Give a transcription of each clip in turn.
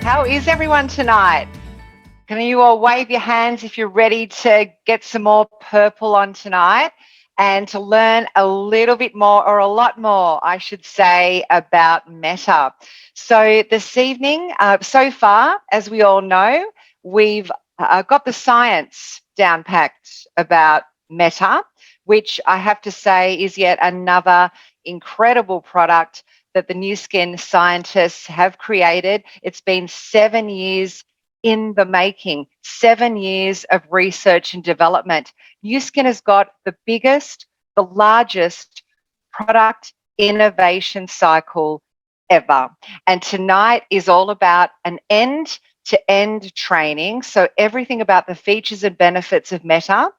How is everyone tonight? Can you all wave your hands if you're ready to get some more purple on tonight and to learn a little bit more, or a lot more, I should say, about Meta. So this evening, so far, as we all know, we've got the science down packed about Meta, which I have to say is yet another incredible product that the New Skin scientists have created. It's been 7 years in the making, 7 years of research and development. New Skin has got the biggest, the largest product innovation cycle ever. And tonight is all about an end-to-end training. So everything about the features and benefits of Meta,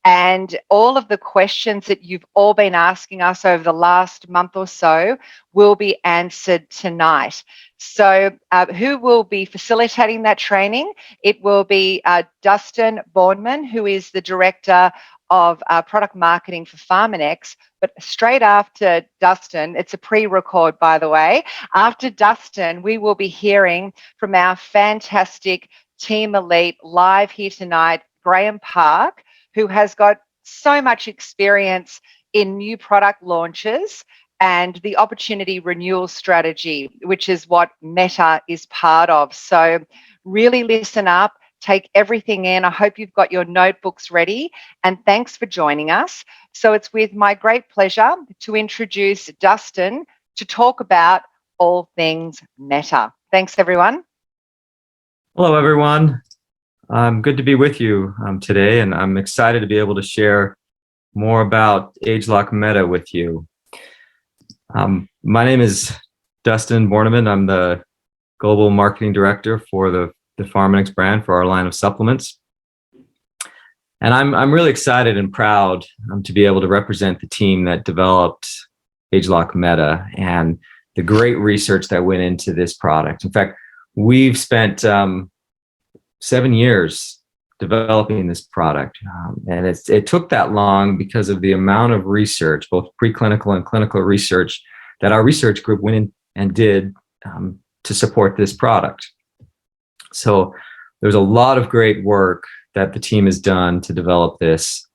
and all of the questions that you've all been asking us over the last month or so will be answered tonight. So who will be facilitating that training? It will be Dustin Borneman, who is the Director of Product Marketing for Pharmanex. But straight after Dustin, it's a pre-record, by the way, after Dustin, we will be hearing from our fantastic Team Elite live here tonight, Graham Park, who has got so much experience in new product launches and the opportunity renewal strategy, which is what Meta is part of. So really listen up, take everything in. I hope you've got your notebooks ready, and thanks for joining us. So it's with my great pleasure to introduce Dustin to talk about all things Meta. Thanks, everyone. Hello, everyone. Good to be with you today, and I'm excited to be able to share more about ageLOC Meta with you. My name is Dustin Borneman. I'm the Global Marketing Director for the Pharmanex brand for our line of supplements. And I'm really excited and proud to be able to represent the team that developed ageLOC Meta and the great research that went into this product. In fact, we've spent 7 years developing this product. And it took that long because of the amount of research, both preclinical and clinical research, that our research group went in and did to support this product. So there's a lot of great work that the team has done to develop this,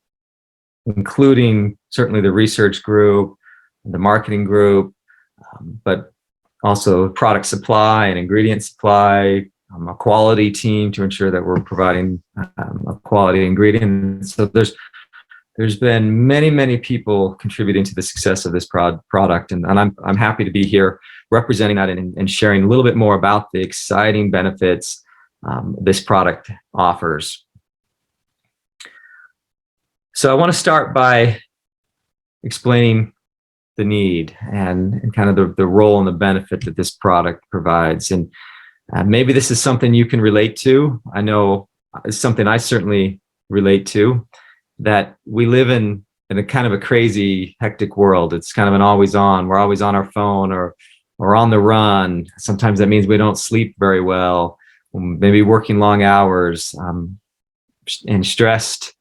including certainly the research group, the marketing group, but also product supply and ingredient supply, a quality team to ensure that we're providing a quality ingredient. So there's been many people contributing to the success of this product, and I'm happy to be here representing that and sharing a little bit more about the exciting benefits this product offers. So I want to start by explaining the need and kind of the role and the benefit that this product provides. And maybe this is something you can relate to. I know it's something I certainly relate to, that we live in a kind of a crazy, hectic world. It's kind of an always on. We're always on our phone or on the run. Sometimes that means we don't sleep very well, maybe working long hours, and stressed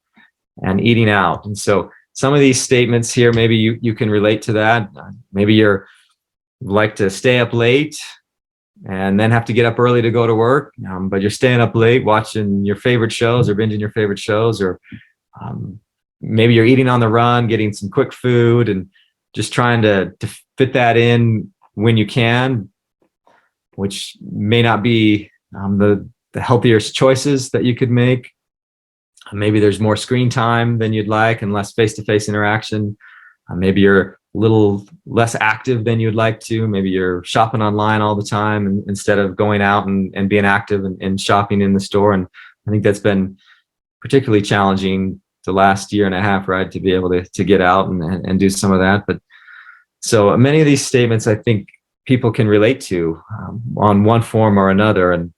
and eating out. And so some of these statements here, maybe you can relate to that. Maybe you're like to stay up late and then have to get up early to go to work, but you're staying up late watching your favorite shows or binging your favorite shows, or maybe you're eating on the run, getting some quick food and just trying to fit that in when you can, which may not be the healthiest choices that you could make. Maybe there's more screen time than you'd like and less face-to-face interaction. Maybe you're a little less active than you'd like to. Maybe you're shopping online all the time instead of going out and being active and shopping in the store. And I think that's been particularly challenging the last year and a half, right, to be able to get out and do some of that. But so many of these statements, I think people can relate to on one form or another. And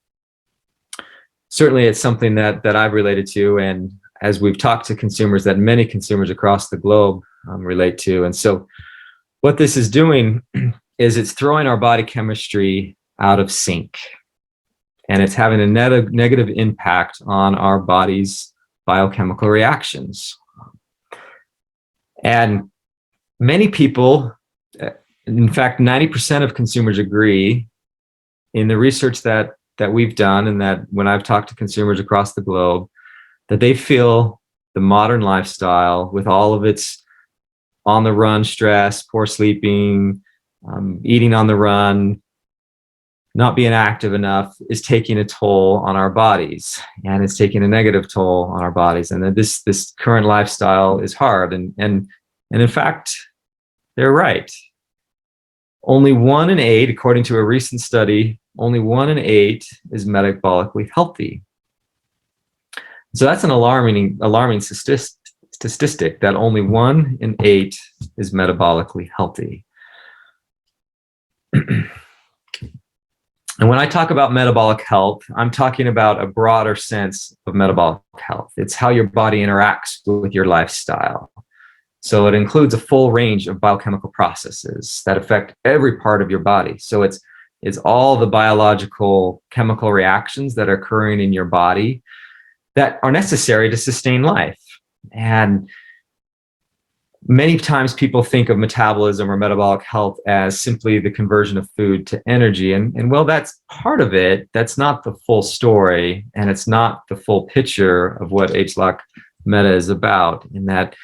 certainly it's something that I've related to, and as we've talked to consumers, that many consumers across the globe relate to. And so what this is doing is it's throwing our body chemistry out of sync, and it's having a negative impact on our body's biochemical reactions. And many people, in fact, 90% of consumers agree in the research that that we've done, and that when I've talked to consumers across the globe, that they feel the modern lifestyle with all of its on the run stress, poor sleeping, eating on the run, not being active enough, is taking a toll on our bodies, and it's taking a negative toll on our bodies. And that this current lifestyle is hard. And in fact, they're right. Only 1 in 8, according to a recent study, only 1 in 8 is metabolically healthy. So that's an alarming statistic, that only 1 in 8 is metabolically healthy. And when I talk about metabolic health, I'm talking about a broader sense of metabolic health. It's how your body interacts with your lifestyle. So it includes a full range of biochemical processes that affect every part of your body. So it's all the biological chemical reactions that are occurring in your body that are necessary to sustain life. And many times people think of metabolism or metabolic health as simply the conversion of food to energy. And well, that's part of it. That's not the full story. And it's not the full picture of what ageLOC Meta is about, in that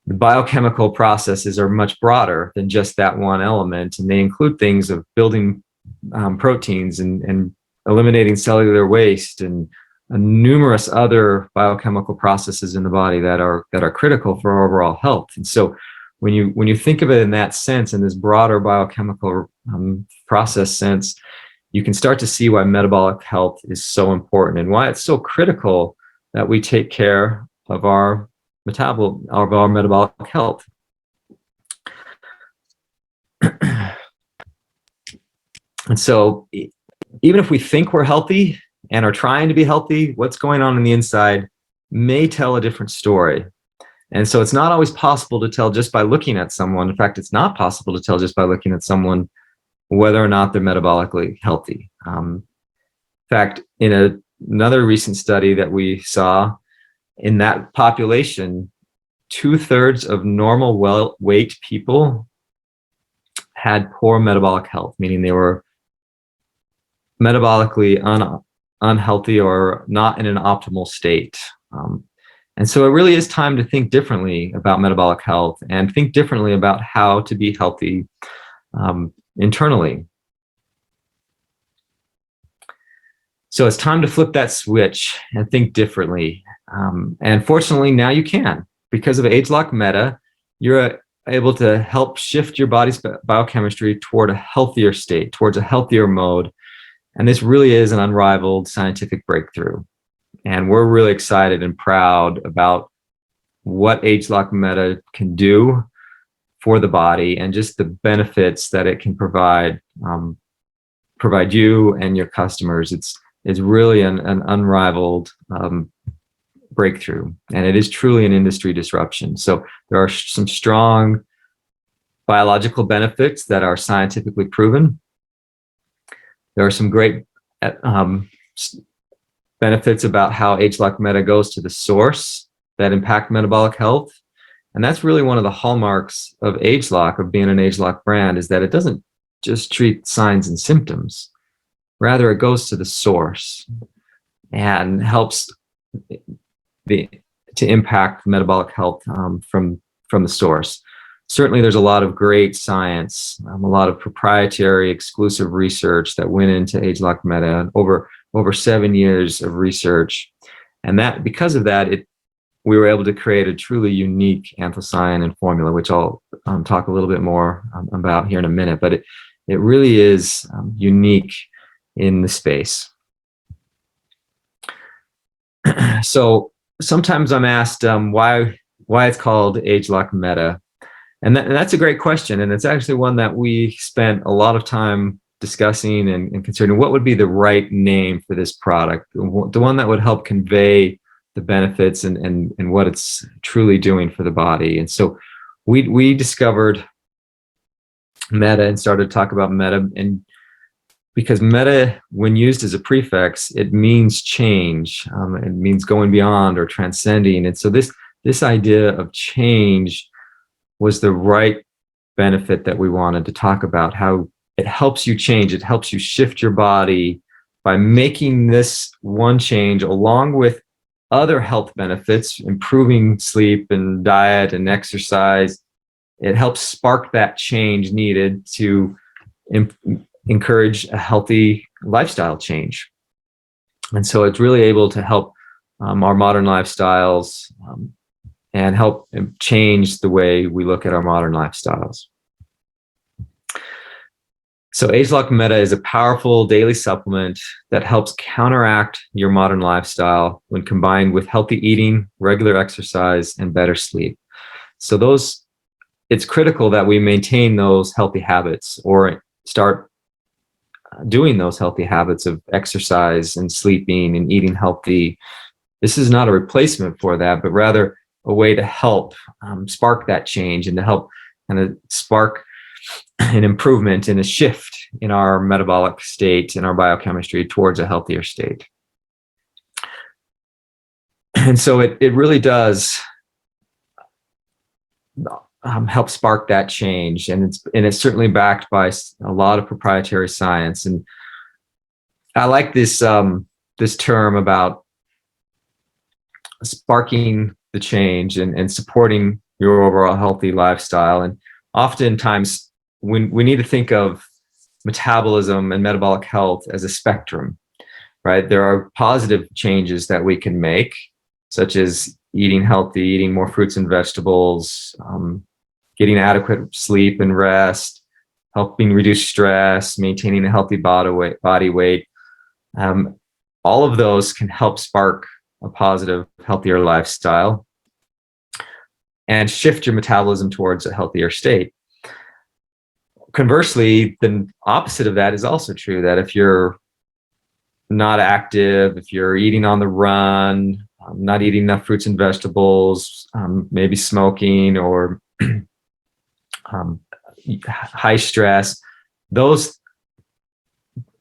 the biochemical processes are much broader than just that one element. And they include things of building proteins and eliminating cellular waste and numerous other biochemical processes in the body that are critical for our overall health. And so when you think of it in that sense, in this broader biochemical process sense, you can start to see why metabolic health is so important and why it's so critical that we take care of our metabolic health. And so even if we think we're healthy and are trying to be healthy, what's going on the inside may tell a different story. And so it's not always possible to tell just by looking at someone. In fact, it's not possible to tell just by looking at someone whether or not they're metabolically healthy. In fact, in another recent study that we saw, in that population, 2/3 of normal weight people had poor metabolic health, meaning they were metabolically unhealthy or not in an optimal state. And so it really is time to think differently about metabolic health and think differently about how to be healthy internally. So it's time to flip that switch and think differently. And fortunately, now you can. Because of ageLOC Meta, you're able to help shift your body's biochemistry toward a healthier state, towards a healthier mode. And this really is an unrivaled scientific breakthrough. And we're really excited and proud about what ageLOC Meta can do for the body and just the benefits that it can provide you and your customers. It's really an unrivaled breakthrough, and it is truly an industry disruption. So there are some strong biological benefits that are scientifically proven. There are some great benefits about how ageLOC Meta goes to the source that impact metabolic health. And that's really one of the hallmarks of ageLOC, of being an ageLOC brand, is that it doesn't just treat signs and symptoms. Rather, it goes to the source and helps to impact metabolic health from the source. Certainly, there's a lot of great science, a lot of proprietary, exclusive research that went into ageLOC Meta, over 7 years of research, and that because of that, we were able to create a truly unique anthocyanin formula, which I'll talk a little bit more about here in a minute. But it really is unique in the space. So sometimes I'm asked why it's called ageLOC Meta. And that's a great question. And it's actually one that we spent a lot of time discussing and considering what would be the right name for this product, the one that would help convey the benefits and what it's truly doing for the body. And so we discovered Meta and started to talk about Meta. And because Meta, when used as a prefix, it means change. It means going beyond or transcending. And so this idea of change was the right benefit that we wanted to talk about, how it helps you change. It helps you shift your body by making this one change along with other health benefits, improving sleep and diet and exercise, it helps spark that change needed to encourage a healthy lifestyle change. And so it's really able to help our modern lifestyles and help change the way we look at our modern lifestyles. So ageLOC Meta is a powerful daily supplement that helps counteract your modern lifestyle when combined with healthy eating, regular exercise, and better sleep. So it's critical that we maintain those healthy habits or start doing those healthy habits of exercise and sleeping and eating healthy. This is not a replacement for that, but rather a way to help spark that change and to help kind of spark an improvement and a shift in our metabolic state and our biochemistry towards a healthier state. And so it really does help spark that change, and it's certainly backed by a lot of proprietary science. And I like this this term about sparking the change and supporting your overall healthy lifestyle. And oftentimes when we need to think of metabolism and metabolic health as a spectrum, right? There are positive changes that we can make, such as eating healthy, eating more fruits and vegetables, getting adequate sleep and rest, helping reduce stress, maintaining a healthy body weight. All of those can help spark a positive, healthier lifestyle and shift your metabolism towards a healthier state. Conversely, the opposite of that is also true, that if you're not active, if you're eating on the run, not eating enough fruits and vegetables, maybe smoking or high stress, those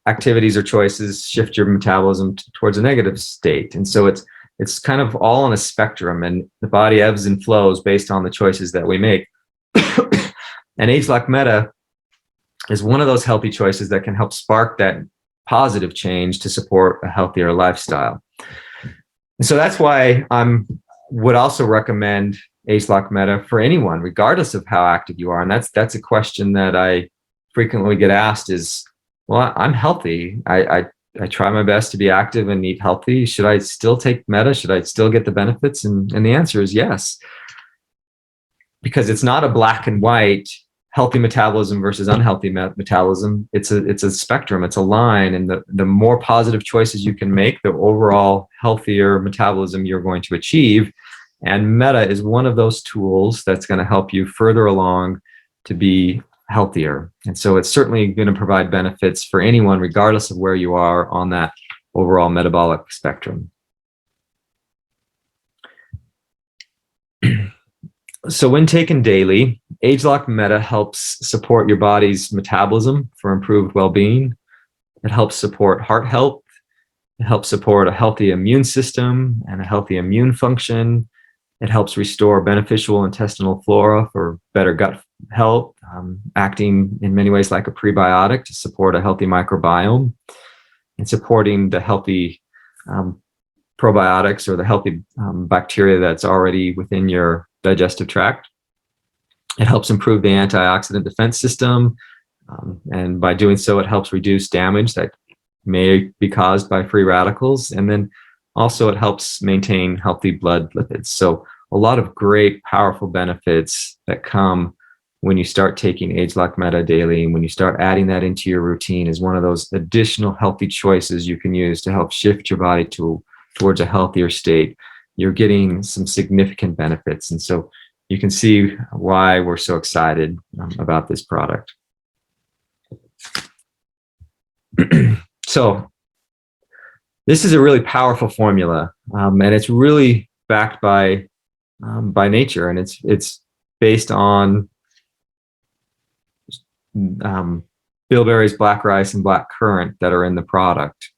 activities or choices shift your metabolism towards a negative state. And so it's kind of all on a spectrum, and the body ebbs and flows based on the choices that we make. And ageLOC Meta is one of those healthy choices that can help spark that positive change to support a healthier lifestyle. And so that's why I would also recommend ageLOC Meta for anyone, regardless of how active you are. And that's a question that I frequently get asked is, well, I'm healthy. I try my best to be active and eat healthy. Should I still take Meta? Should I still get the benefits? And the answer is yes, because it's not a black and white healthy metabolism versus unhealthy metabolism. It's a spectrum, it's a line, and the more positive choices you can make, the overall healthier metabolism you're going to achieve. And Meta is one of those tools that's going to help you further along to be healthier. And so it's certainly going to provide benefits for anyone, regardless of where you are on that overall metabolic spectrum. So when taken daily, ageLOC Meta helps support your body's metabolism for improved well-being. It helps support heart health. It helps support a healthy immune system and a healthy immune function. It helps restore beneficial intestinal flora for better gut health, acting in many ways like a prebiotic to support a healthy microbiome, and supporting the healthy probiotics or the healthy bacteria that's already within your digestive tract. It helps improve the antioxidant defense system, and by doing so, it helps reduce damage that may be caused by free radicals. And then also it helps maintain healthy blood lipids. So a lot of great, powerful benefits that come when you start taking ageLOC Meta daily, and when you start adding that into your routine is one of those additional healthy choices you can use to help shift your body towards a healthier state. You're getting some significant benefits. And so you can see why we're so excited about this product. So this is a really powerful formula, and it's really backed by nature, and it's based on bilberries, black rice, and black currant that are in the product.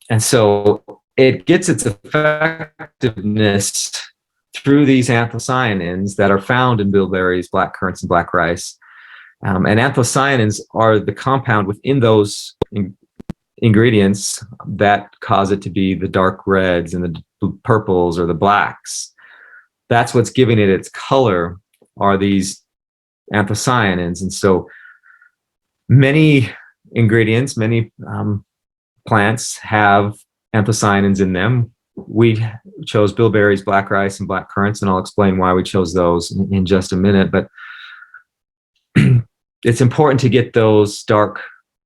And so it gets its effectiveness through these anthocyanins that are found in bilberries, black currants, and black rice. And anthocyanins are the compound within those ingredients that cause it to be the dark reds and the purples or the blacks. That's what's giving it its color, are these anthocyanins. And so many ingredients, many plants have anthocyanins in them. We chose bilberries, black rice, and black currants, and I'll explain why we chose those in just a minute. But it's important to get those dark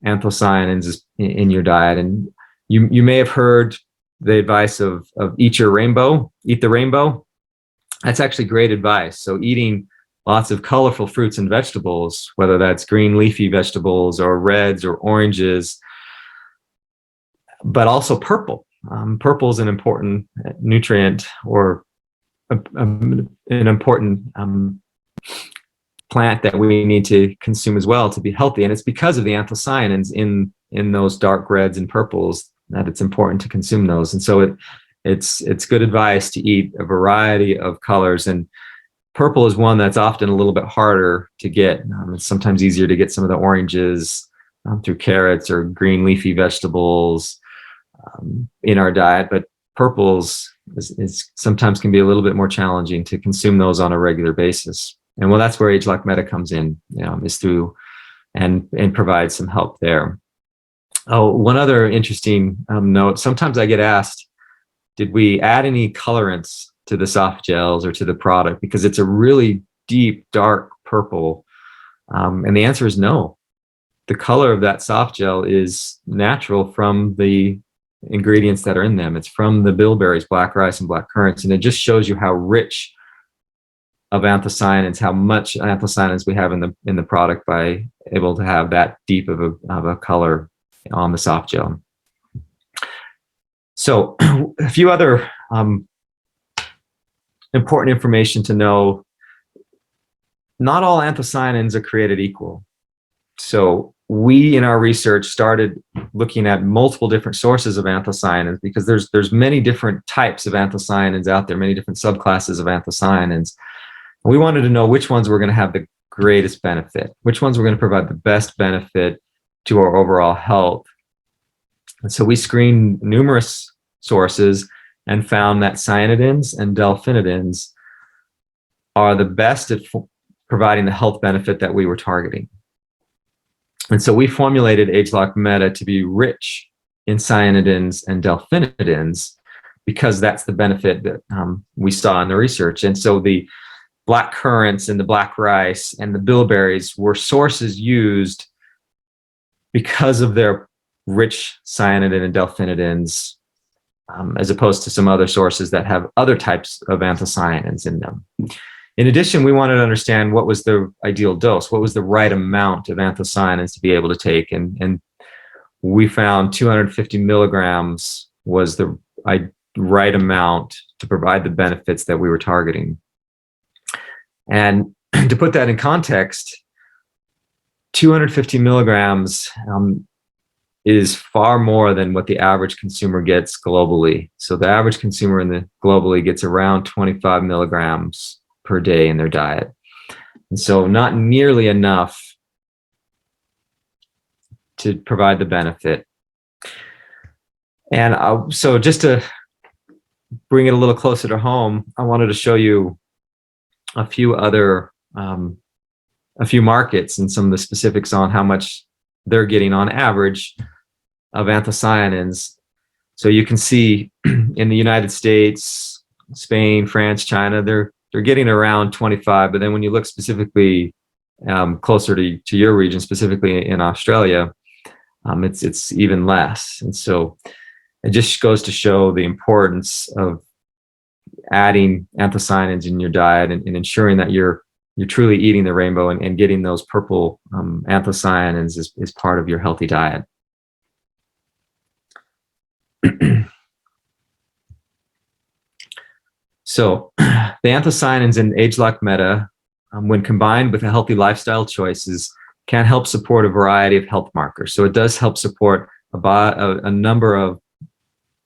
anthocyanins in your diet. And you may have heard the advice of eat the rainbow. That's actually great advice. So eating lots of colorful fruits and vegetables, whether that's green leafy vegetables or reds or oranges, but also purple. Purple is an important nutrient, or an important plant that we need to consume as well to be healthy. And it's because of the anthocyanins in those dark reds and purples that it's important to consume those. And so it's good advice to eat a variety of colors. And purple is one that's often a little bit harder to get. It's sometimes easier to get some of the oranges through carrots or green leafy vegetables in our diet, but purples is sometimes can be a little bit more challenging to consume those on a regular basis. And well, that's where ageLOC Meta comes in, is through and provides some help there. Oh, one other interesting note, sometimes I get asked, did we add any colorants to the soft gels or to the product? Because it's a really deep, dark purple. And the answer is no. The color of that soft gel is natural from the ingredients that are in them. It's from the bilberries, black rice, and black currants. And it just shows you how rich of anthocyanins, how much anthocyanins we have in the product by able to have that deep of a color on the soft gel. So a few other important information to know. Not all anthocyanins are created equal. So we, in our research, started looking at multiple different sources of anthocyanins, because there's many different types of anthocyanins out there, many different subclasses of anthocyanins. We wanted to know which ones were going to have the greatest benefit, which ones were going to provide the best benefit to our overall health. And so we screened numerous sources and found that cyanidins and delphinidins are the best at providing the health benefit that we were targeting. And so we formulated ageLOC Meta to be rich in cyanidins and delphinidins, because that's the benefit that we saw in the research. And so the black currants and the black rice and the bilberries were sources used because of their rich cyanidin and delphinidins, as opposed to some other sources that have other types of anthocyanins in them. In addition, we wanted to understand what was the ideal dose, what was the right amount of anthocyanins to be able to take. And we found 250 milligrams was the right amount to provide the benefits that we were targeting. And to put that in context, 250 milligrams is far more than what the average consumer gets globally. So the average consumer globally gets around 25 milligrams per day in their diet. And so not nearly enough to provide the benefit. And so just to bring it a little closer to home, I wanted to show you a few markets and some of the specifics on how much they're getting on average of anthocyanins. So you can see in the United States, Spain, France, China, they're getting around 25. But then when you look specifically closer to your region, specifically in Australia, it's even less. And so it just goes to show the importance of adding anthocyanins in your diet and ensuring that you're truly eating the rainbow and getting those purple anthocyanins is part of your healthy diet. So the anthocyanins in ageLOC Meta, when combined with a healthy lifestyle choices, can help support a variety of health markers. So it does help support a number of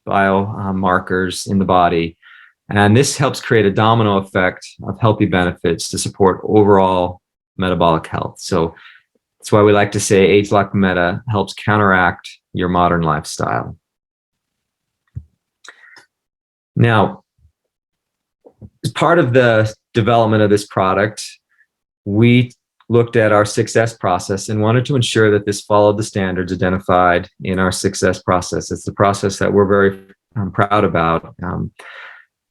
biomarkers in the body. And this helps create a domino effect of healthy benefits to support overall metabolic health. So That's why we like to say ageLOC Meta helps counteract your modern lifestyle. Now, as part of the development of this product, we looked at our success process and wanted to ensure that this followed the standards identified in our success process. It's the process that we're very proud about.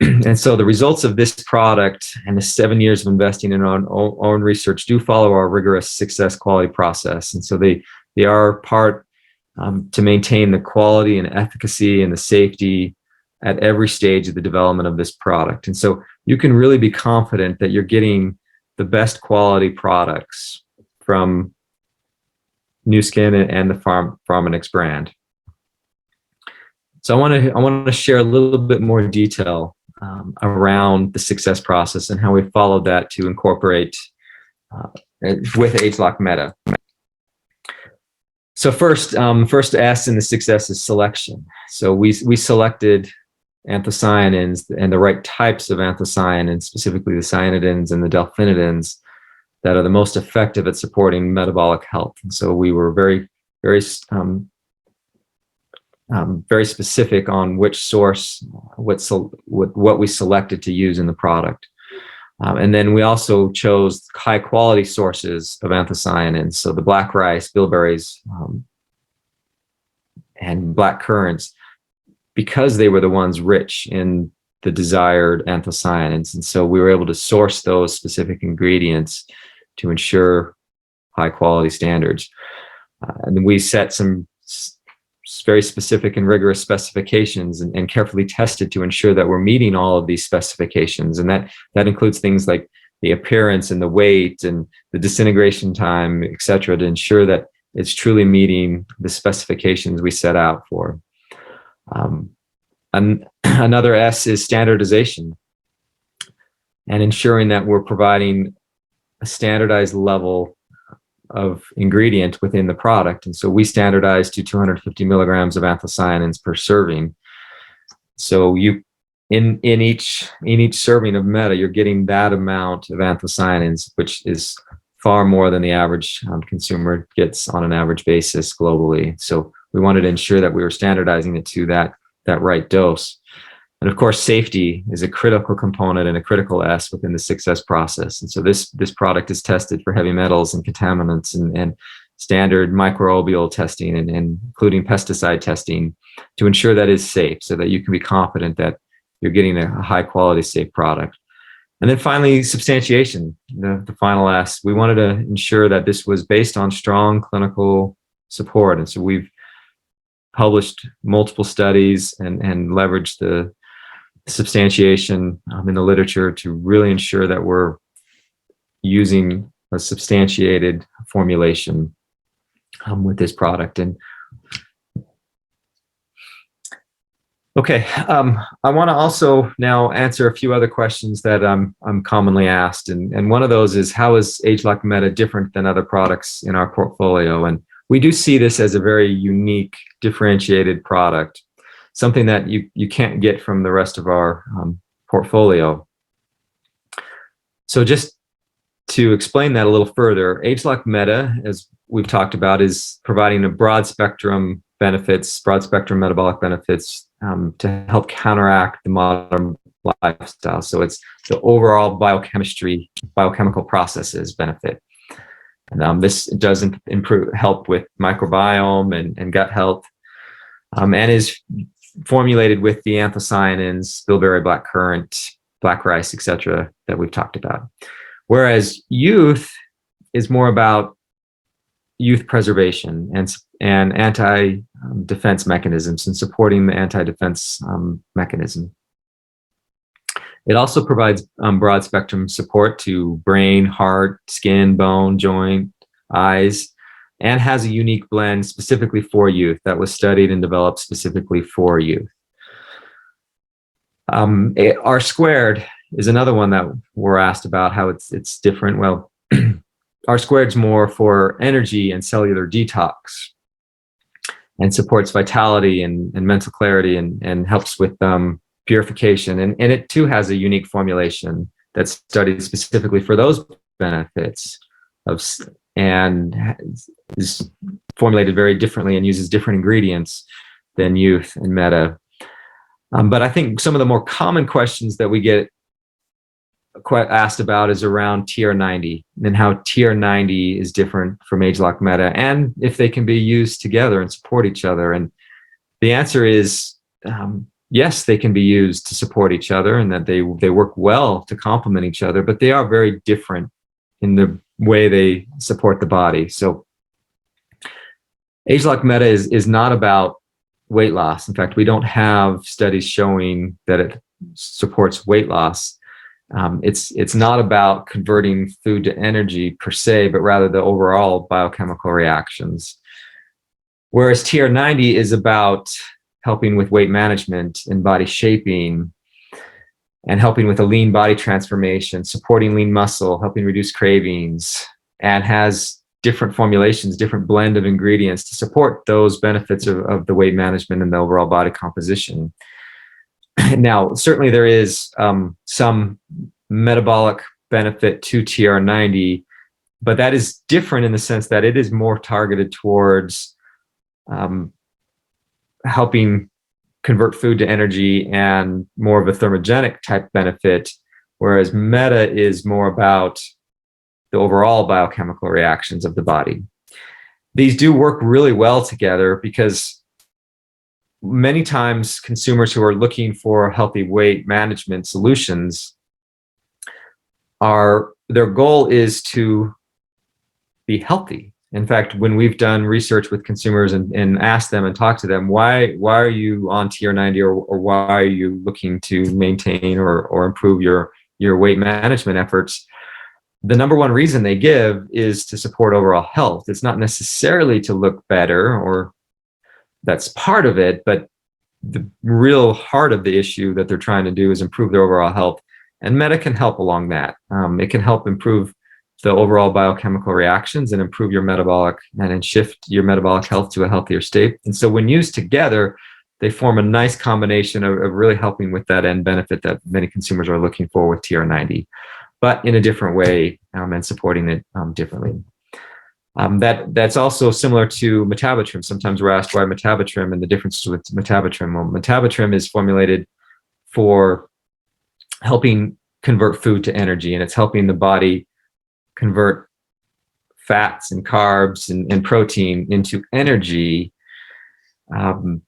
And so the results of this product and the 7 years of investing in our own research do follow our rigorous success quality process. And so they are part to maintain the quality and efficacy and the safety at every stage of the development of this product. And so you can really be confident that you're getting the best quality products from Nu Skin and the Pharmanex brand. So I want to share a little bit more detail around the success process and how we followed that to incorporate with ageLOC Meta. So first S in the success is selection. So we selected anthocyanins and the right types of anthocyanins, specifically the cyanidins and the delphinidins, that are the most effective at supporting metabolic health. And so we were very specific on which source, what we selected to use in the product. And then we also chose high quality sources of anthocyanins. So the black rice, bilberries, and black currants, because they were the ones rich in the desired anthocyanins. And so we were able to source those specific ingredients to ensure high quality standards. And we set some very specific and rigorous specifications and carefully tested to ensure that we're meeting all of these specifications. And that includes things like the appearance and the weight and the disintegration time, et cetera, to ensure that it's truly meeting the specifications we set out for. Another S is standardization and ensuring that we're providing a standardized level of ingredient within the product. And so we standardized to 250 milligrams of anthocyanins per serving. So you in each serving of Meta, you're getting that amount of anthocyanins, which is far more than the average consumer gets on an average basis globally. So we wanted to ensure that we were standardizing it to that right dose. And of course, safety is a critical component and a critical S within the success process. And so this product is tested for heavy metals and contaminants and standard microbial testing and including pesticide testing to ensure that it's safe so that you can be confident that you're getting a high quality, safe product. And then finally, substantiation, the final S. We wanted to ensure that this was based on strong clinical support. And so we've published multiple studies and leveraged the substantiation in the literature to really ensure that we're using a substantiated formulation with this product. And okay, I want to also now answer a few other questions that I'm commonly asked, and one of those is, how is ageLOC Meta different than other products in our portfolio? And we do see this as a very unique, differentiated product, something that you can't get from the rest of our portfolio. So just to explain that a little further, ageLOC Meta, as we've talked about, is providing a broad spectrum metabolic benefits to help counteract the modern lifestyle. So it's the overall biochemical processes benefit. And this does help with microbiome and gut health, and is formulated with the anthocyanins, bilberry, black currant, black rice, etc., that we've talked about. Whereas youth is more about youth preservation and anti-defense mechanisms and supporting the anti-defense mechanism. It also provides broad spectrum support to brain, heart, skin, bone, joint, eyes, and has a unique blend specifically for youth that was studied and developed specifically for youth. R squared is another one that we're asked about, how it's different. Well, R squared is more for energy and cellular detox and supports vitality and mental clarity and helps with purification. And it too has a unique formulation that's studied specifically for those benefits of and is formulated very differently and uses different ingredients than Youth and Meta. But I think some of the more common questions that we get quite asked about is around TR90 and how TR90 is different from ageLOC Meta, and if they can be used together and support each other. And the answer is yes, they can be used to support each other, and that they work well to complement each other, but they are very different in the way they support the body. So ageLOC Meta is not about weight loss. In fact, we don't have studies showing that it supports weight loss. It's not about converting food to energy per se, but rather the overall biochemical reactions. Whereas TR90 is about helping with weight management and body shaping, and helping with a lean body transformation, supporting lean muscle, helping reduce cravings, and has different formulations, different blend of ingredients to support those benefits of the weight management and the overall body composition. Now, certainly there is some metabolic benefit to TR90, but that is different in the sense that it is more targeted towards helping convert food to energy and more of a thermogenic type benefit, whereas Meta is more about the overall biochemical reactions of the body. These do work really well together because many times consumers who are looking for healthy weight management solutions their goal is to be healthy. In fact, when we've done research with consumers and asked them and talked to them, why are you on TR90, or why are you looking to maintain or improve your weight management efforts, the number one reason they give is to support overall health. It's not necessarily to look better, or that's part of it, but the real heart of the issue that they're trying to do is improve their overall health. And Meta can help along that. It can help improve the overall biochemical reactions and improve your metabolic and shift your metabolic health to a healthier state. And so when used together, they form a nice combination of really helping with that end benefit that many consumers are looking for with TR90, but in a different way, and supporting it differently. That's also similar to Metabatrim. Sometimes we're asked why Metabatrim and the differences with Metabatrim. Well, Metabatrim is formulated for helping convert food to energy, and it's helping the body convert fats and carbs and protein into energy, and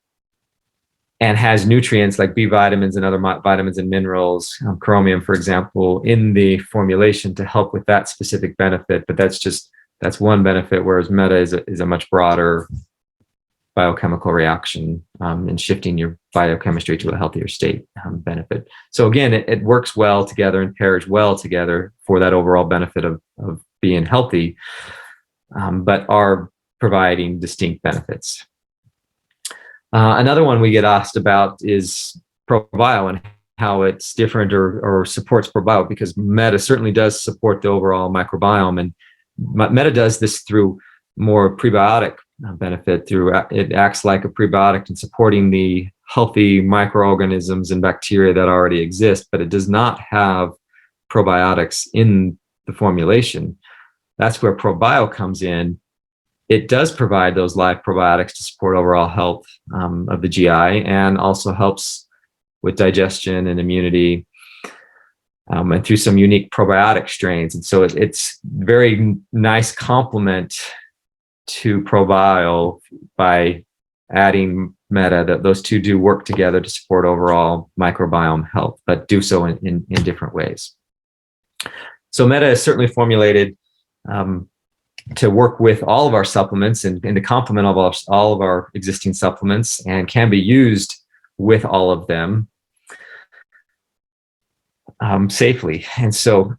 has nutrients like B vitamins and other vitamins and minerals, chromium, for example, in the formulation to help with that specific benefit. But that's one benefit, whereas Meta is a much broader biochemical reaction and shifting your biochemistry to a healthier state benefit. So again, it works well together and pairs well together for that overall benefit of being healthy, but are providing distinct benefits. Another one we get asked about is ProBio and how it's different or supports ProBio, because Meta certainly does support the overall microbiome, and Meta does this through more prebiotic benefit. It acts like a prebiotic in supporting the healthy microorganisms and bacteria that already exist, but it does not have probiotics in the formulation. That's where ProBio comes in. It does provide those live probiotics to support overall health of the GI, and also helps with digestion and immunity, and through some unique probiotic strains. And so it's very nice complement to ProBio by adding Meta. That those two do work together to support overall microbiome health, but do so in different ways. So Meta is certainly formulated to work with all of our supplements and to complement all of our existing supplements, and can be used with all of them safely. And so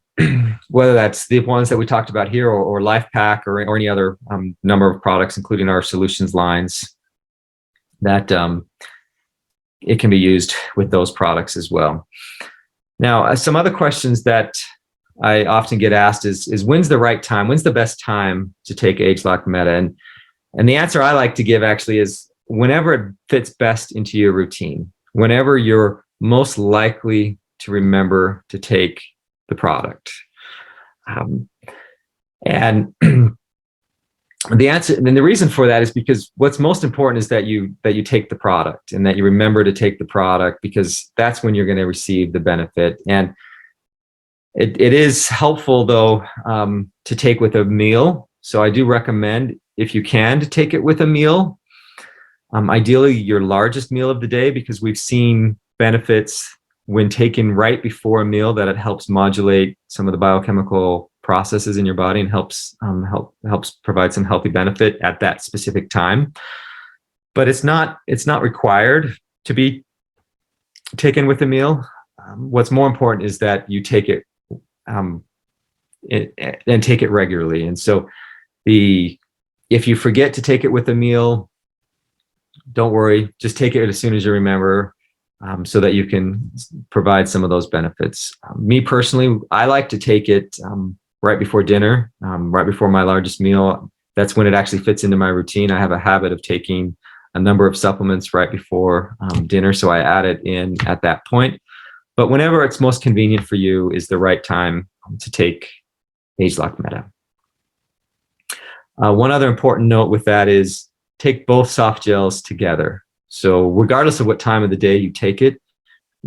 whether that's the ones that we talked about here, or LifePak, or any other number of products, including our solutions lines, that it can be used with those products as well. Now, some other questions that I often get asked is when's the right time? When's the best time to take ageLOC Meta? And the answer I like to give actually is whenever it fits best into your routine, whenever you're most likely to remember to take the product. And The answer, and the reason for that is because what's most important is that you take the product, and that you remember to take the product, because that's when you're going to receive the benefit. And it is helpful though to take with a meal. So I do recommend, if you can, to take it with a meal. Ideally, your largest meal of the day, because we've seen benefits when taken right before a meal, that it helps modulate some of the biochemical processes in your body and helps provide some healthy benefit at that specific time. But it's not required to be taken with a meal. What's more important is that you take it and take it regularly. And so if you forget to take it with a meal, don't worry, just take it as soon as you remember, so that you can provide some of those benefits. Me personally, I like to take it right before dinner, right before my largest meal. That's when it actually fits into my routine. I have a habit of taking a number of supplements right before dinner, so I add it in at that point. But whenever it's most convenient for you is the right time to take ageLOC Meta. One other important note with that is take both soft gels together. So regardless of what time of the day you take it,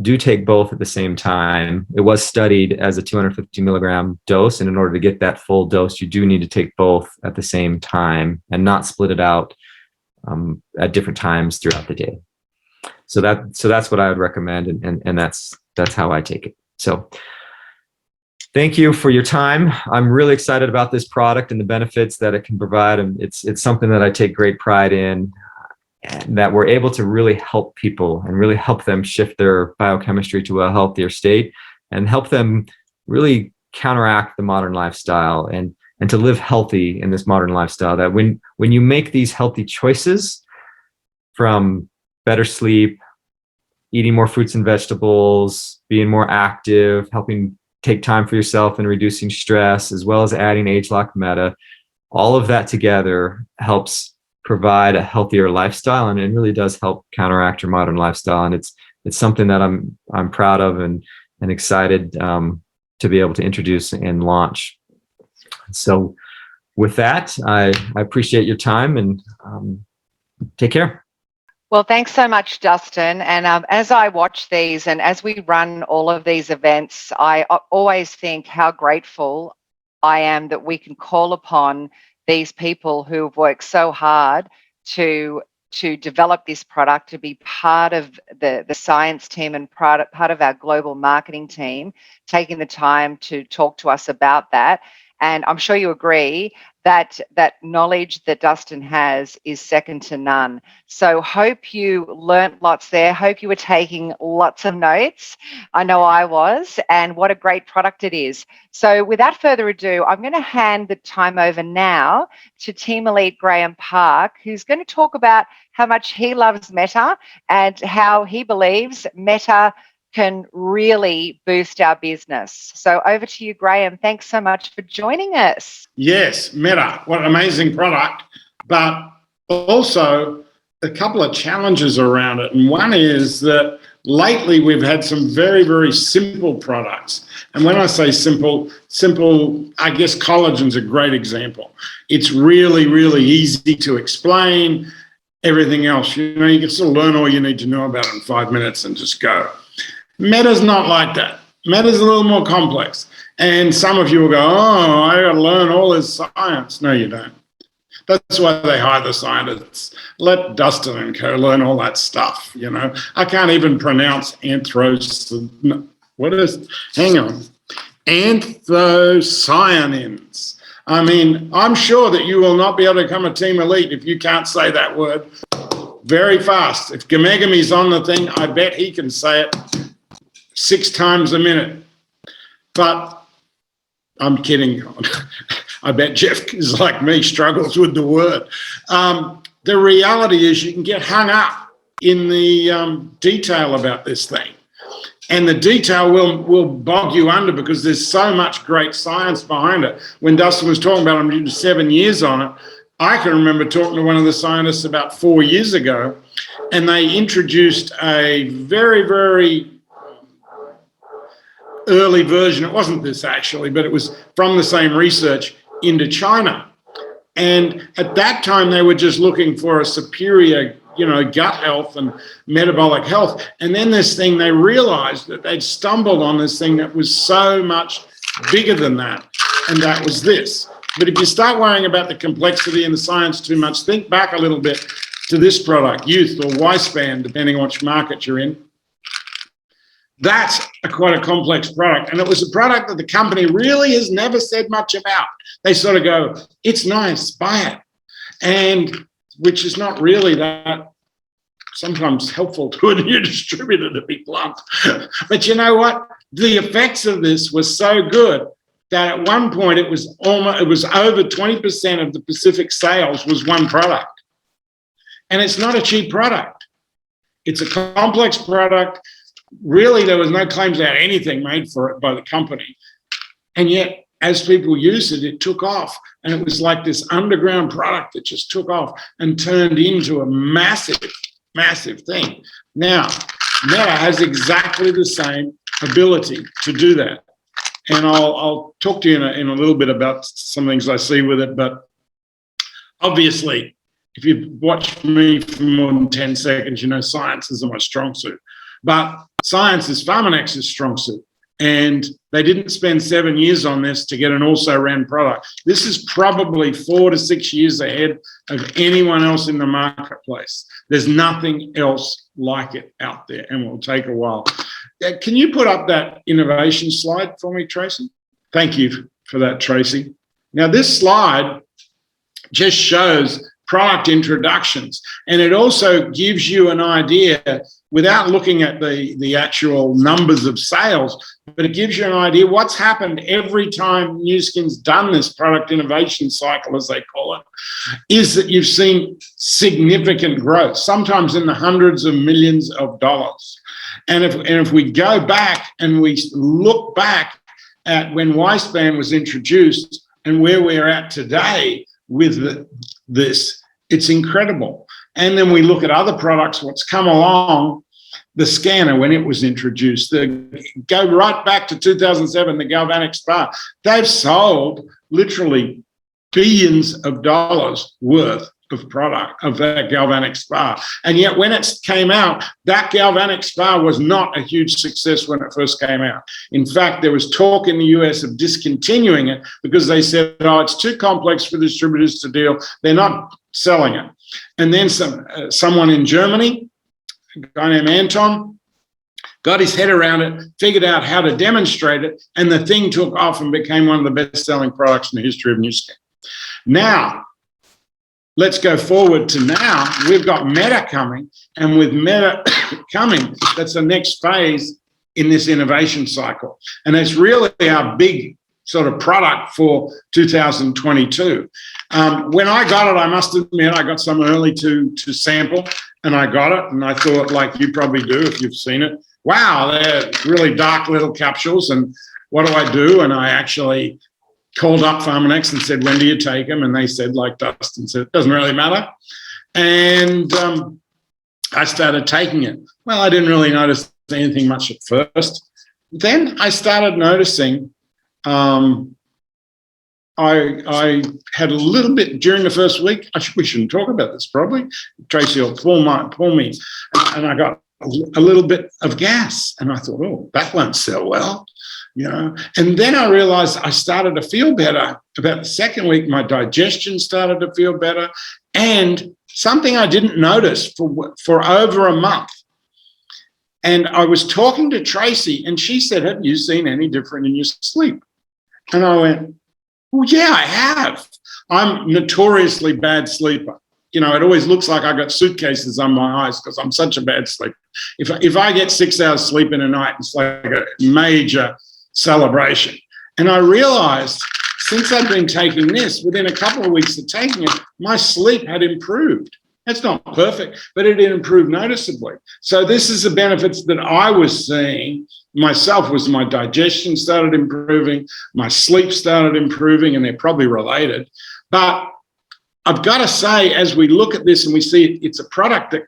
do take both at the same time. It was studied as a 250 milligram dose, and in order to get that full dose, you do need to take both at the same time and not split it out at different times throughout the day. So that's what I would recommend, and that's how I take it. So thank you for your time. I'm really excited about this product and the benefits that it can provide, and it's something that I take great pride in, and that we're able to really help people and really help them shift their biochemistry to a healthier state, and help them really counteract the modern lifestyle and to live healthy in this modern lifestyle. That when you make these healthy choices, from better sleep, eating more fruits and vegetables, being more active, helping take time for yourself and reducing stress, as well as adding ageLOC Meta, all of that together helps provide a healthier lifestyle, and it really does help counteract your modern lifestyle. And it's something that I'm proud of and excited to be able to introduce and launch. So with that, I appreciate your time, and take care. Well, thanks so much, Dustin. And as I watch these and as we run all of these events, I always think how grateful I am that we can call upon these people who have worked so hard to develop this product, to be part of the science team and part of our global marketing team, taking the time to talk to us about that. And I'm sure you agree that that knowledge that Dustin has is second to none. So hope you learnt lots there. Hope you were taking lots of notes. I know I was, and what a great product it is. So without further ado, I'm going to hand the time over now to Team Elite Graham Park, who's going to talk about how much he loves Meta and how he believes Meta can really boost our business. So over to you, Graham. Thanks so much for joining us. Yes, Meta, what an amazing product, but also a couple of challenges around it. And one is that lately we've had some very, very simple products. And when I say simple, I guess collagen's a great example. It's really, really easy to explain. Everything else, you can still learn all you need to know about it in 5 minutes and just go. Meta's not like that. Meta's a little more complex. And some of you will go, oh, I got to learn all this science. No, you don't. That's why they hire the scientists. Let Dustin and co learn all that stuff, I can't even pronounce anthocyanins. I mean, I'm sure that you will not be able to become a team elite if you can't say that word very fast. If Gamegami's on the thing, I bet he can say it 6 times a minute. But I'm kidding. I bet Jeff is like me, struggles with the word. The reality is you can get hung up in the detail about this thing. And the detail will bog you under because there's so much great science behind it. When Dustin was talking about it, I'm doing 7 years on it. I can remember talking to one of the scientists about 4 years ago, and they introduced a very, very early version. It wasn't this actually, but it was from the same research into China. And at that time, they were just looking for a superior, gut health and metabolic health. And then this thing, they realized that they'd stumbled on this thing that was so much bigger than that. And that was this. But if you start worrying about the complexity and the science too much, think back a little bit to this product, Youth or Y-Span, depending on which market you're in. That's quite a complex product. And it was a product that the company really has never said much about. They sort of go, it's nice, buy it. And which is not really that sometimes helpful to a new distributor, to be blunt. But you know what? The effects of this were so good that at one point it was over 20% of the Pacific sales was one product. And it's not a cheap product. It's a complex product. Really, there was no claims about anything made for it by the company. And yet, as people used it, it took off. And it was like this underground product that just took off and turned into a massive, massive thing. Now, Meta has exactly the same ability to do that. And I'll talk to you in a little bit about some things I see with it. But obviously, if you've watched me for more than 10 seconds, you know science isn't my strong suit. But science is Pharmanex's strong suit. And they didn't spend 7 years on this to get an also-ran product. This is probably 4 to 6 years ahead of anyone else in the marketplace. There's nothing else like it out there, and it will take a while. Can you put up that innovation slide for me, Tracy? Thank you for that, Tracy. Now, this slide just shows product introductions, and it also gives you an idea without looking at the actual numbers of sales, but it gives you an idea what's happened every time Nu Skin's done this product innovation cycle, as they call it, is that you've seen significant growth, sometimes in the hundreds of millions of dollars. And if we go back and we look back at when Y-Span was introduced and where we're at today with this, it's incredible. And then we look at other products, what's come along, the scanner when it was introduced, go right back to 2007, the Galvanic Spa. They've sold literally billions of dollars worth of product of that Galvanic Spa. And yet when it came out, that Galvanic Spa was not a huge success when it first came out. In fact, there was talk in the US of discontinuing it because they said, oh, it's too complex for distributors to deal. They're not selling it. And then someone in Germany, a guy named Anton, got his head around it, figured out how to demonstrate it, and the thing took off and became one of the best-selling products in the history of Nu Skin. Now, let's go forward to now. We've got Meta coming, and with Meta coming, that's the next phase in this innovation cycle. And it's really our big sort of product for 2022. When I got it, I must admit, I got some early to sample, and I got it, and I thought, like you probably do if you've seen it, wow, they're really dark little capsules, and what do I do? And I actually called up Pharmanex and said, when do you take them? And they said, like Dustin said, it doesn't really matter. And I started taking it. Well, I didn't really notice anything much at first. Then I started noticing I had a little bit during the first week. We shouldn't talk about this probably. Tracy will pull me. And I got a little bit of gas. And I thought, oh, that won't sell well. You know, and then I realized I started to feel better. About the second week, my digestion started to feel better. And something I didn't notice for over a month. And I was talking to Tracy, and she said, have you seen any different in your sleep? And I went, well, yeah, I have. I'm notoriously bad sleeper. You know, it always looks like I got suitcases on my eyes because I'm such a bad sleeper. If I get 6 hours sleep in a night, it's like a major celebration. And I realized since I've been taking this, within a couple of weeks of taking it, my sleep had improved. It's not perfect, but it improved noticeably. So this is the benefits that I was seeing myself, was my digestion started improving, my sleep started improving, and they're probably related. But I've got to say, as we look at this and we see it's a product that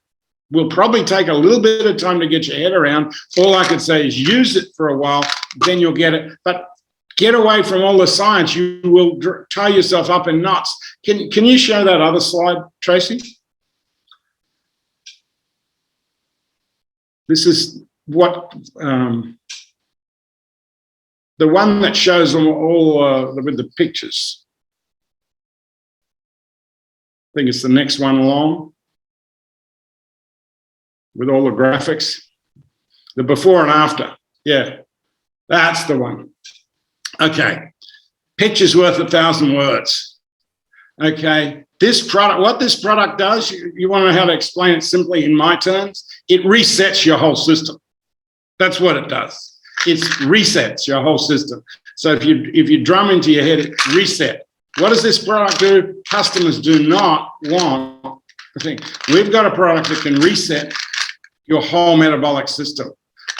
will probably take a little bit of time to get your head around. All I could say is use it for a while, then you'll get it. But get away from all the science. You will tie yourself up in knots. Can you show that other slide, Tracy? This is what the one that shows them all with the pictures. I think it's the next one along with all the graphics. The before and after. Yeah, that's the one. Okay, picture's worth 1,000 words. Okay, this product, what this product does, you want to know how to explain it simply in my terms? It resets your whole system. That's what it does. It resets your whole system. So if you drum into your head, it reset. What does this product do? Customers do not want. I think we've got a product that can reset your whole metabolic system.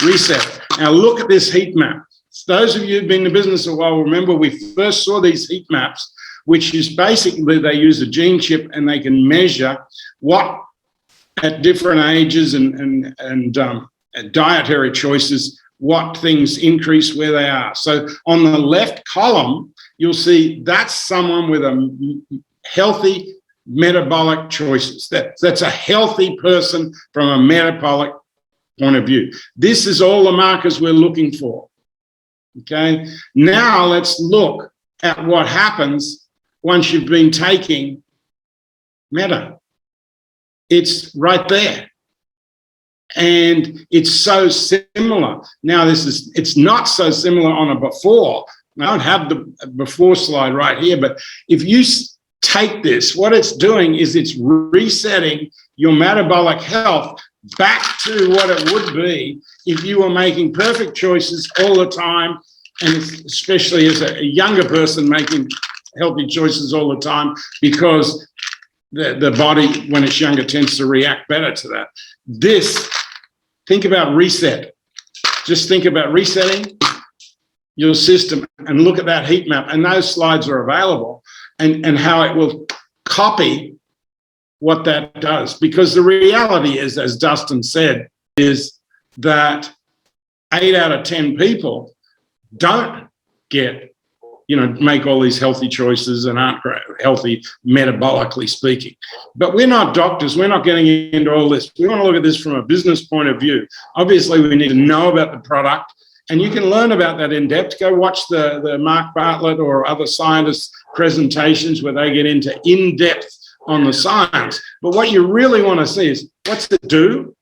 Reset. Now look at this heat map. Those of you who've been in the business a while remember we first saw these heat maps, which is basically they use a gene chip and they can measure what at different ages and dietary choices, what things increase where they are. So on the left column, you'll see that's someone with a healthy metabolic choices. That's a healthy person from a metabolic point of view. This is all the markers we're looking for. Okay, now let's look at what happens once you've been taking Meta. It's right there. And it's so similar. Now it's not so similar on a before. I don't have the before slide right here, but if you take this, what it's doing is it's resetting your metabolic health back to what it would be if you were making perfect choices all the time, and especially as a younger person making healthy choices all the time, because the body, when it's younger, tends to react better to that. Think about reset. Just think about resetting your system and look at that heat map. And those slides are available and how it will copy what that does. Because the reality is, as Dustin said, is that 8 out of 10 people don't make all these healthy choices and aren't healthy metabolically speaking. But we're not doctors. We're not getting into all this. We want to look at this from a business point of view. Obviously, we need to know about the product, and you can learn about that in depth. Go watch the Mark Bartlett or other scientists' presentations where they get into in-depth on the science. But what you really want to see is, what's it do?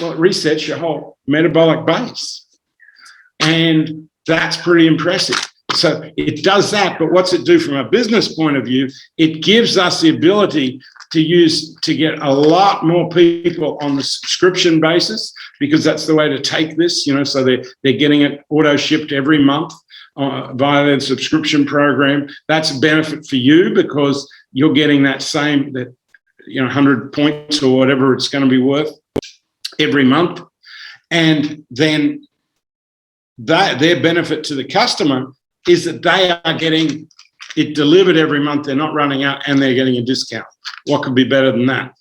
Well, it resets your whole metabolic base. And that's pretty impressive. So it does that, but what's it do from a business point of view? It gives us the ability to get a lot more people on the subscription basis, because that's the way to take this, so they're getting it auto shipped every month via their subscription program. That's a benefit for you because you're getting that same 100 points or whatever it's going to be worth every month. And then their benefit to the customer is that they are getting it delivered every month. They're not running out and they're getting a discount. What could be better than that?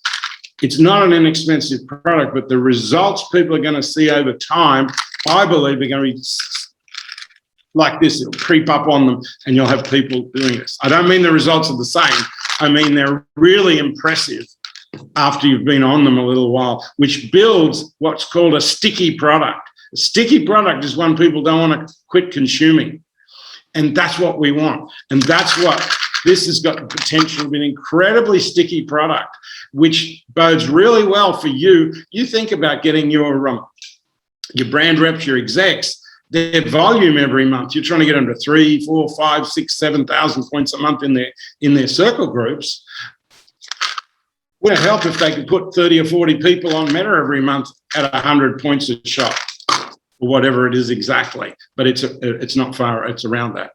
It's not an inexpensive product, but the results people are going to see over time, I believe, are going to be like this. It'll creep up on them and you'll have people doing this. I don't mean the results are the same. I mean they're really impressive after you've been on them a little while, which builds what's called a sticky product. A sticky product is one people don't want to quit consuming. And that's what we want. And that's what this has got the potential to be an incredibly sticky product, which bodes really well for you. You think about getting your brand reps, your execs, their volume every month. You're trying to get them to 3, 4, 5, 6, 7,000 points a month in their circle groups. Would it help if they could put 30 or 40 people on Meta every month at 100 points a shot? Or whatever it is exactly, but it's not far, it's around that.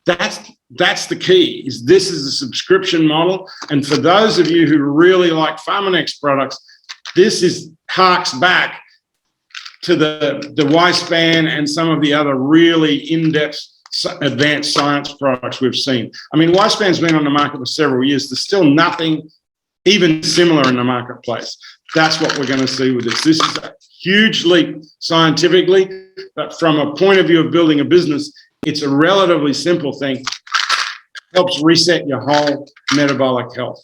That's the key, this is a subscription model. And for those of you who really like Pharmanex products, this harks back to the Y-span and some of the other really in-depth advanced science products we've seen. I mean, Y-span's been on the market for several years. There's still nothing even similar in the marketplace. That's what we're going to see with this. This is a huge leap scientifically, but from a point of view of building a business, It's a relatively simple thing. Helps reset your whole metabolic health.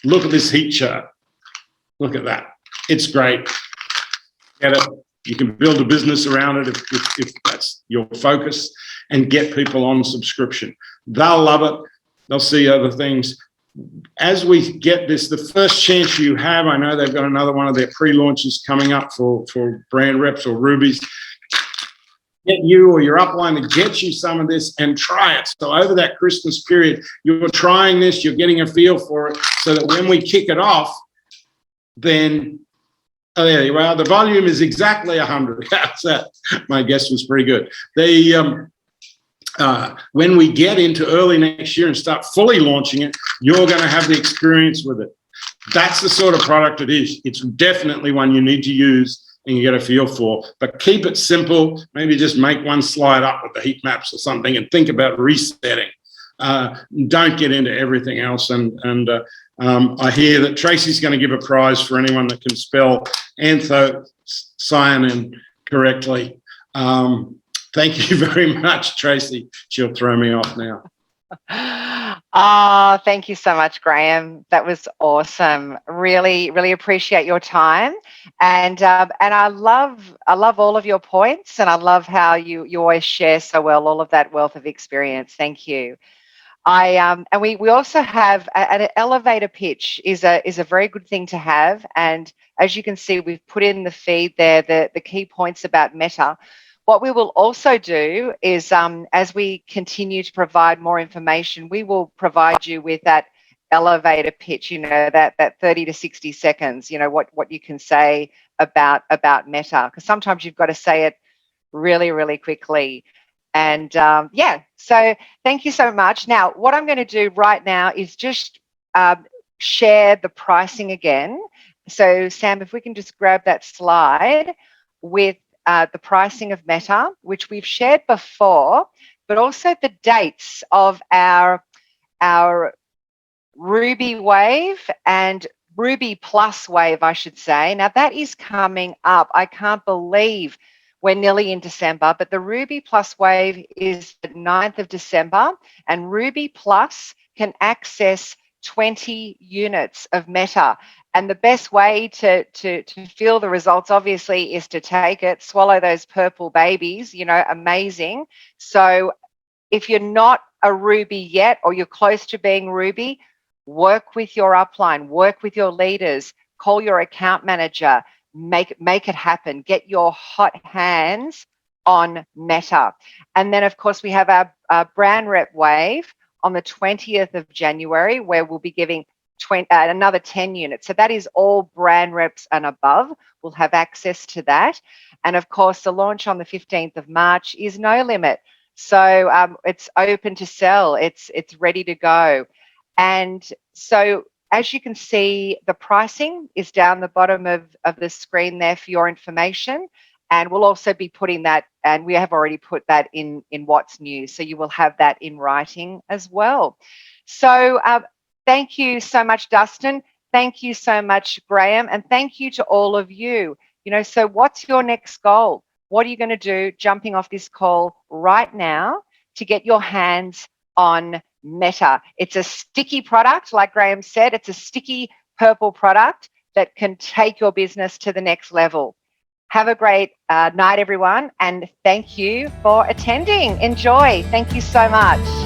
Look at this heat chart. Look at that. It's great. Get it. You can build a business around it if that's your focus, and get people on subscription. They'll love it. They'll see other things. As we get this, the first chance you have, I know they've got another one of their pre-launches coming up for brand reps or rubies. Get you or your upline to get you some of this and try it. So over that Christmas period, you're trying this, you're getting a feel for it, so that when we kick it off, then, oh, there you are. The volume is exactly 100. How's that? My guess was pretty good. When we get into early next year and start fully launching it, you're going to have the experience with it. That's the sort of product it is. It's definitely one you need to use and you get a feel for, but keep it simple. Maybe just make one slide up with the heat maps or something and think about resetting. Don't get into everything else. And I hear that Tracy's going to give a prize for anyone that can spell anthocyanin correctly. Thank you very much, Tracy. She'll throw me off now. Oh, thank you so much, Graham. That was awesome. Really, really appreciate your time. And I love all of your points, and I love how you always share so well all of that wealth of experience. Thank you. And we also have an elevator pitch is a very good thing to have. And as you can see, we've put in the feed there the key points about Meta. What we will also do is, as we continue to provide more information, we will provide you with that elevator pitch, that 30 to 60 seconds, what you can say about Meta, because sometimes you've got to say it really, really quickly. And so thank you so much. Now, what I'm going to do right now is just share the pricing again. So Sam, if we can just grab that slide with the pricing of Meta, which we've shared before, but also the dates of our Ruby Wave and Ruby Plus Wave, I should say. Now that is coming up. I can't believe we're nearly in December, but the Ruby Plus Wave is the 9th of December, and Ruby Plus can access 20 units of Meta. And the best way to feel the results, obviously, is to take it, swallow those purple babies, amazing. So if you're not a Ruby yet, or you're close to being Ruby, work with your upline, work with your leaders, call your account manager, make it happen. Get your hot hands on Meta. And then, of course, we have our brand rep wave on the 20th of January, where we'll be giving another 10 units. So that is all brand reps and above will have access to that. And of course, the launch on the 15th of March is no limit. So it's open to sell. It's ready to go. And so as you can see, the pricing is down the bottom of the screen there for your information. And we'll also be putting that, and we have already put that in what's new. So you will have that in writing as well. So thank you so much, Dustin. Thank you so much, Graham. And thank you to all of you. So what's your next goal? What are you going to do jumping off this call right now to get your hands on Meta? It's a sticky product, like Graham said. It's a sticky purple product that can take your business to the next level. Have a great night, everyone. And thank you for attending. Enjoy. Thank you so much.